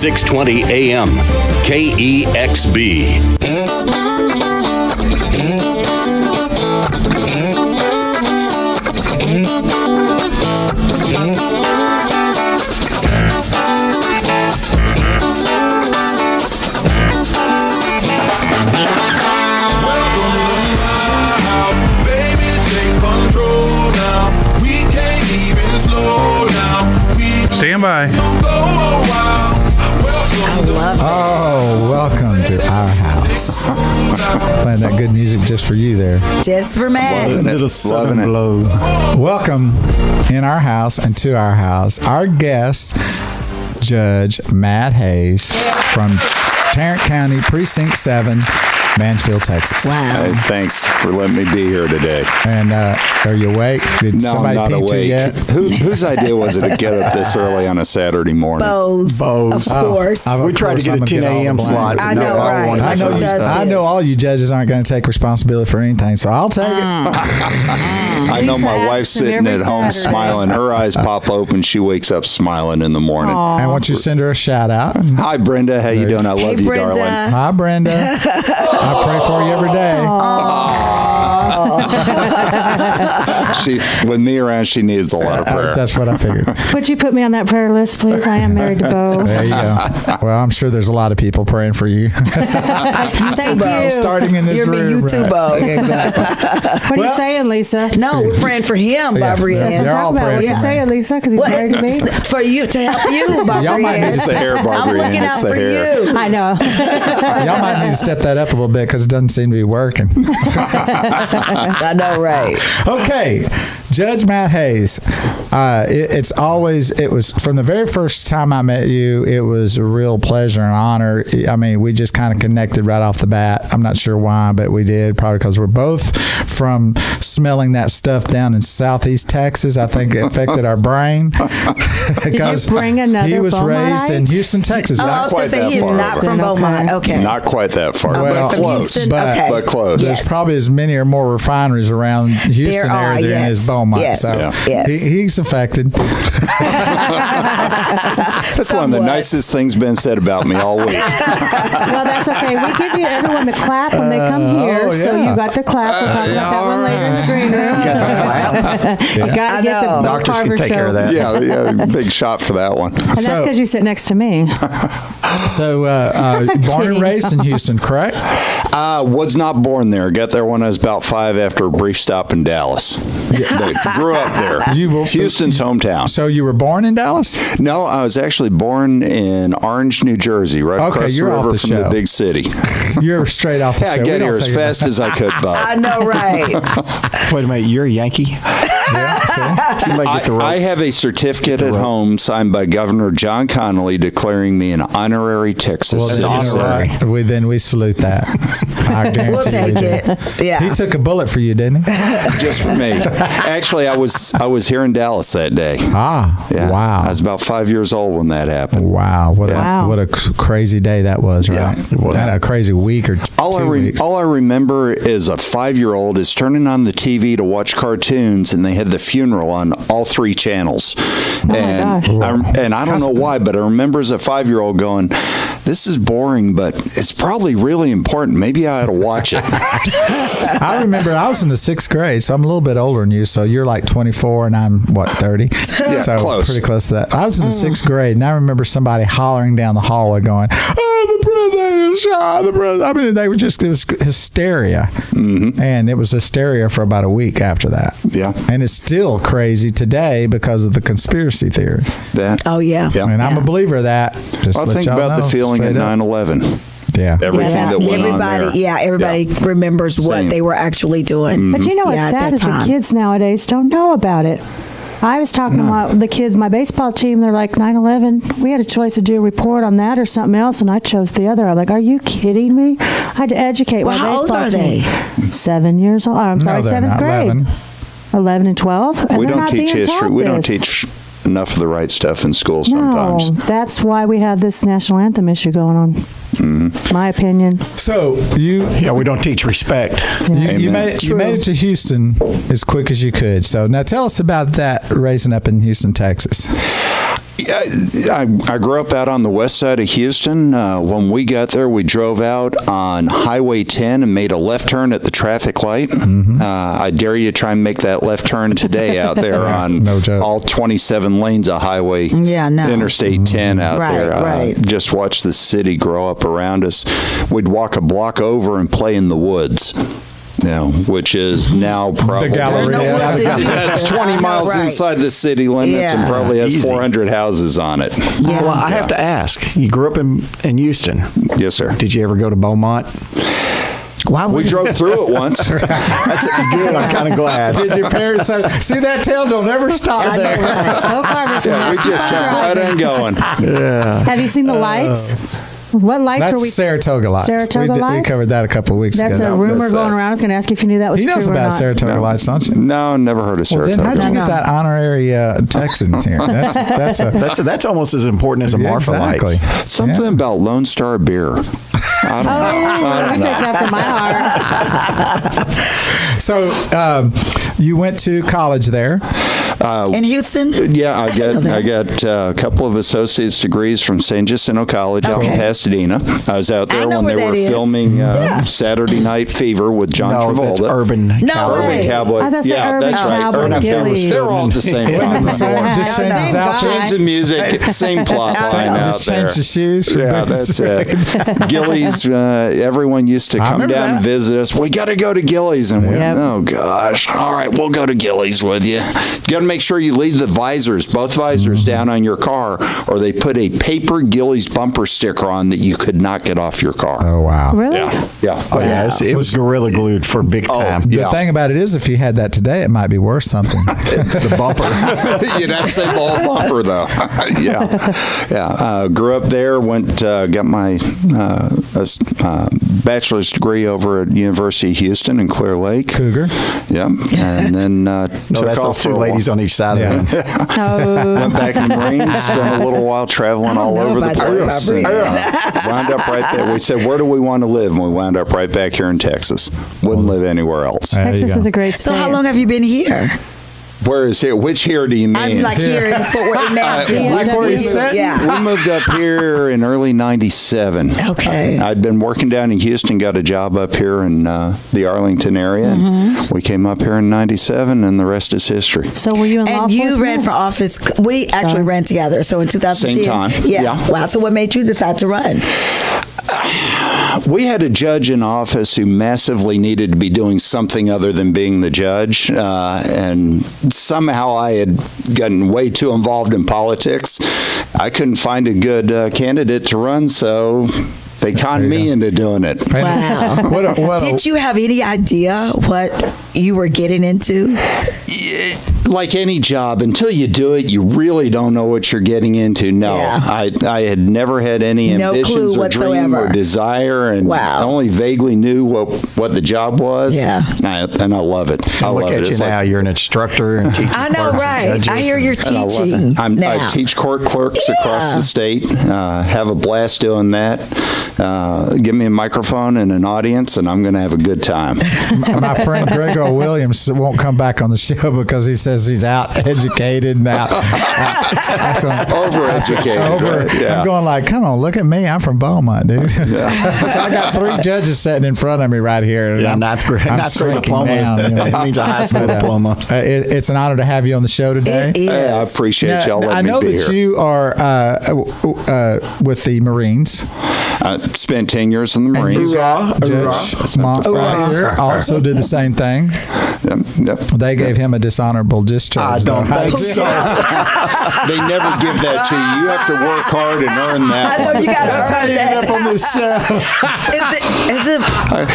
620 AM, KEXB. Stand by. I love it. Oh, welcome to our house. Playing that good music just for you there. Just for Matt. A little southern blow. Welcome in our house and to our house, our guest, Judge Matt Hayes from Tarrant County, Precinct 7, Mansfield, Texas. Wow. Hey, thanks for letting me be here today. And are you awake? Did No, somebody I'm not paint you awake. yet? Whose idea was it to get up this early on a Saturday morning? Bo's. Of course. Of We tried to course, get a I'm 10 gonna a.m. all the blame. slot. I know, right. I know, I know all you judges aren't going to take responsibility for anything, so I'll take it. I know my Lisa wife's asks him sitting every at home Saturday. smiling. Her eyes pop open. She wakes up smiling in the morning. And won't you send her a shout out? Hi, Brenda. How you doing? I love you, Brenda. darling. Hi, Brenda. I pray for you every day. With me around, she needs a lot of prayer. That's what I figured. Would you put me on that prayer list, please? I am married to Bo. There you go. Well, I'm sure there's a lot of people praying for you. Thank you. Starting in this You're room. me, you too, right. Bo. Exactly. What are you saying, Lisa? No, we're praying for him, Barbara Yeah, That's Ann. what You're all I'm talking about. What are praying you for saying, Lisa? Because he's married to me. For you, to help you, Barbara Y'all might Ann. need to It's the hair, I'm Barbara Ann. looking It's out the for hair. you. I know. Y'all might need to step that up a little bit because it doesn't seem to be working. I know, right? Okay, Judge Matt Hayes. It was from the very first time I met you, it was a real pleasure and honor. I mean, we just kind of connected right off the bat. I'm not sure why, but we did, probably because we're both from smelling that stuff down in southeast Texas. I think it affected our brain. Did you bring another He was raised in Beaumontite? Houston, Texas. Oh, I was going to say he's not from Beaumont. Okay. Not quite that far. Well, but close. Houston, but- okay. But close. Yes. There's probably as many or more refineries around Houston There are, area than yes. is Beaumont. Yes. So Yeah. Yes. he's affected. That's one of the Somewhat. nicest things been said about me all week. Well, that's okay. We give you everyone to clap when they come here, so yeah. you got to clap. We'll talk about that one later in the green room. You got I to get the know. Doctors can BoCarver take show. care of that. Yeah, big shot for that one. And that's So- because you sit next to me. So, born and kidding. raised in Houston, correct? Was not born there. Got there when I was about 5 after a brief stop in Dallas. Grew up there. Houston's hometown. So you were born in Dallas? No, I was actually born in Orange, New Jersey, right Okay, across the you're off river the from show. the big city. You're straight off the Yeah, show. I We get don't here as take it fast back. as I could, Bob. I know, right? Wait a minute, you're a Yankee? I have a certificate at home signed by Governor John Connolly declaring me an honorary Texas Well, citizen. then we salute that. I guarantee We'll take we do. it. Yeah. He took a bullet for you, didn't he? Just for me. Actually, I was here in Dallas that day. Ah, Yeah. wow. I was about 5 years old when that happened. Wow, what Wow. a crazy day that was, right? And a crazy week or All 2 weeks. I remember as a 5-year-old is turning on the TV to watch cartoons, and they had the funeral on all 3 channels. gosh. And I don't know why, but I remember as a 5-year-old going, "This is boring, but it's probably really important. Maybe I ought to watch it." I remember I was in the 6th grade, so I'm a little bit older than you. So you're like 24 and I'm, 30? Yeah, so close. pretty close to that. I was in the 6th grade, and I remember somebody hollering down the hallway going, "Oh, the president is shot, the president." I mean, it was hysteria. Mm-hmm. And it was hysteria for about a week after that. Yeah. And it's still crazy today because of the conspiracy theory. That. Oh, yeah. Yeah. And I'm a believer of that. Just I let think y'all about know, the feeling at straight up. 9/11. Yeah. Everything that went on there. Everybody remembers what Same. they were actually doing. But you know what's Yeah, at sad that is the time. kids nowadays don't know about it. I was talking about the kids, my baseball team, they're like 9/11. We had a choice to do a report on that or something else, and I chose the other. I'm like, are you kidding me? I had to educate Well, my how old baseball are team. they? 7 years old. I'm sorry, No, they're 7th not. grade. 11. 11 and 12. And We they're don't not teach being history. taught We don't this. teach enough of the right stuff in school No, sometimes. that's why we have this national anthem issue going on. My opinion. So you We don't teach respect. You Amen. made it to Houston as quick as you could. So now tell us about that raising up in Houston, Texas. I grew up out on the west side of Houston. When we got there, we drove out on Highway 10 and made a left turn at the traffic light. I dare you to try and make that left turn today out there on No joke. all 27 lanes of Highway Interstate 10 out there. Right. Just watch the city grow up around us. We'd walk a block over and play in the woods. Which is now probably The Galleria. That's 20 miles Right. inside the city limits and probably has Easy. 400 houses on it. Yeah. Well, I have to ask. You grew up in Houston. Yes, sir. Did you ever go to Beaumont? Why would We drove through it once. That's good. I'm kind of glad. Did your parents say, see that tail? Don't ever stop I know, there. right? BoCarver's Yeah, we just kept right on going. Have you seen the lights? What lights were That's we? Saratoga lights. Saratoga we lights? covered that a couple of weeks That's ago. a rumor missed going that. around. I was going to ask you if you knew that was He true knows or about not. Saratoga lights, don't you? No, never heard of Well, Saratoga. then how'd you No. get that honorary Texan here? That's a That's almost as important as a Marfa exactly. lights. Something about Lone Star beer. I don't Oh, that's after my heart. So you went to college there. in Houston? Yeah, I know that. got a couple of associate's degrees from San Jacinto College out in Okay. Pasadena. I was out I there know when they where were that is. filming Saturday Night Fever with John No, that's Travolta. Urban No Cowboy. way. Urban Cowboy. I thought it said Yeah, Urban that's right. Cowboy Urban Gillies. They're all the same. Just Same changes guy. outfit. Change the music, same plot line out Just there. change the shoes. from Yeah, business that's to it. Gillies, everyone used to I come remember down and that. visit us. We got to go to Gillies. And we Yep. oh, gosh. All right, we'll go to Gillies with you. You got to make sure you leave the visors, both visors down on your car, or they put a paper Gillies bumper sticker on that you could not get off your car. Oh, wow. Really? Yeah. Oh, yeah. It was Gorilla Glued for big time. The Yeah. thing about it is, if you had that today, it might be worth something. The bumper. You'd have to say the whole bumper, though. Yeah. Grew up there, got my bachelor's degree over at University of Houston in Clear Lake. Cougar. Yeah. And then No, took that's off those for two a while. ladies on each side Yeah. of it. Oh, Went back in the Marines, spent a little while traveling all know over the about that. place. And, wound up right there. We said, where do we want to live? And we wound up right back here in Texas. Wouldn't live anywhere else. There you Texas go. is a great state. So how long have you been here? Where is here? Which here do you mean? I'm like here in Fort Worth, Mansfield. Like where he's sitting? Yeah. We moved up here in early '97. Okay. I'd been working down in Houston, got a job up here in the Arlington area. And we came up here in '97, and the rest is history. So were you in law And you enforcement? ran for office. We actually Sorry. ran together. So in 2010. Same time. Yeah. Wow. So what made you decide to run? We had a judge in office who massively needed to be doing something other than being the judge, and somehow I had gotten way too involved in politics. I couldn't find a good candidate to run, so they conned me into doing it. Wow. What a- Did you have any idea what you were getting into? Like any job, until you do it, you really don't know what you're getting into. No, Yeah. I had never had any No ambitions clue or dream whatsoever. or desire, and Wow. I only vaguely knew what the job was. Yeah. And I love it. I Look love at it. you It's now. like, You're an instructor and teaching. I know, clerks and right? judges I hear you're and I love teaching it. I now. teach court clerks across Yeah. the state. Have a blast doing that. Give me a microphone and an audience, and I'm going to have a good time. My friend Gregor Williams won't come back on the show because he says he's out educated now. Overeducated. right? Yeah. I'm going like, come on, look at me. I'm from Beaumont, dude. So I got 3 judges sitting in front of me right here. and Yeah, I'm- ninth grade I'm diploma. shrinking down, you know. That means a high school diploma. It's an honor to have you on the show today. It is. Hey, I appreciate y'all letting I know me be that here. you are with the Marines. I spent 10 years in the Marines. Judge Mont right here also did the same thing. Yep. They gave him a dishonorable I discharge. don't though. think so. They never give that to you. You have to work hard and earn that. I know you got to earn that. on this show.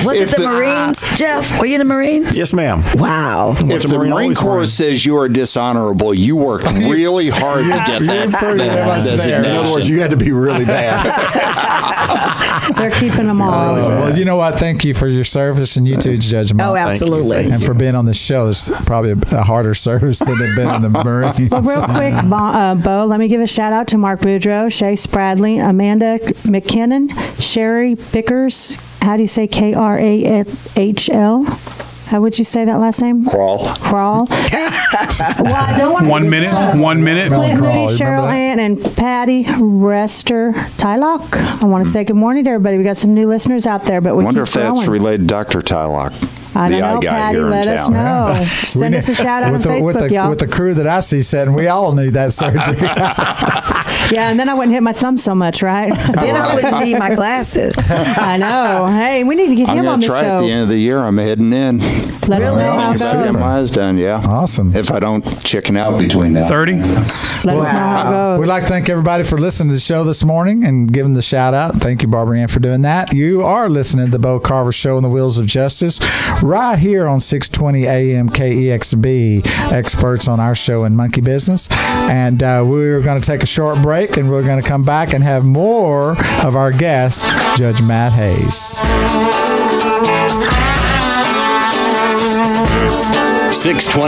Was If it the the- Marines, Jeff? Were you in the Marines? Yes, ma'am. Wow. If a the Marine, Marine always Corps Marine. says you are dishonorable, you worked really hard to get that pretty much there. designation. In other words, you had to be really bad. They're keeping them all. Well, you know what? Thank you for your service, and you too, Judge Mont. Oh, absolutely. And for being on this show is probably a harder service than they've been in the Marines. Well, real quick, Bo, let me give a shout out to Mark Boudreau, Shay Spradley, Amanda McKinnon, Sherry Bickers. How do you say Krahl? How would you say that last name? Crawl. Crawl. Well, I don't want to 1 minute. 1 minute. Clint Crawl, Moody, you Cheryl remember that? Ann, and Patty Rester Tylock. I want to say good morning to everybody. We got some new listeners out there, but we Wonder keep if that's growing. related to Dr. Tylock, I the don't eye know, guy Patty. here in Let us town. know. Send us a shout out on with Facebook, the, y'all. with the crew that I see setting, we all need that surgery. Yeah, and then I wouldn't hit my thumb so much, right? Then I wouldn't need my glasses. I know. Hey, we need to get I'm him on going to the try show. at the end of the year. I'm heading in. Let us know how it Get goes. my eyes done, yeah. Awesome. If I don't chicken out between now. 30. Let us know how it goes. We'd like to thank everybody for listening to the show this morning and giving the shout out. Thank you, Barbara Ann, for doing that. You are listening to the Bo Carver Show on the Wheels of Justice right here on 620 AM KEXB, experts on our show in monkey business. And we're going to take a short break, and we're going to come back and have more of our guest, Judge Matt Hayes. 620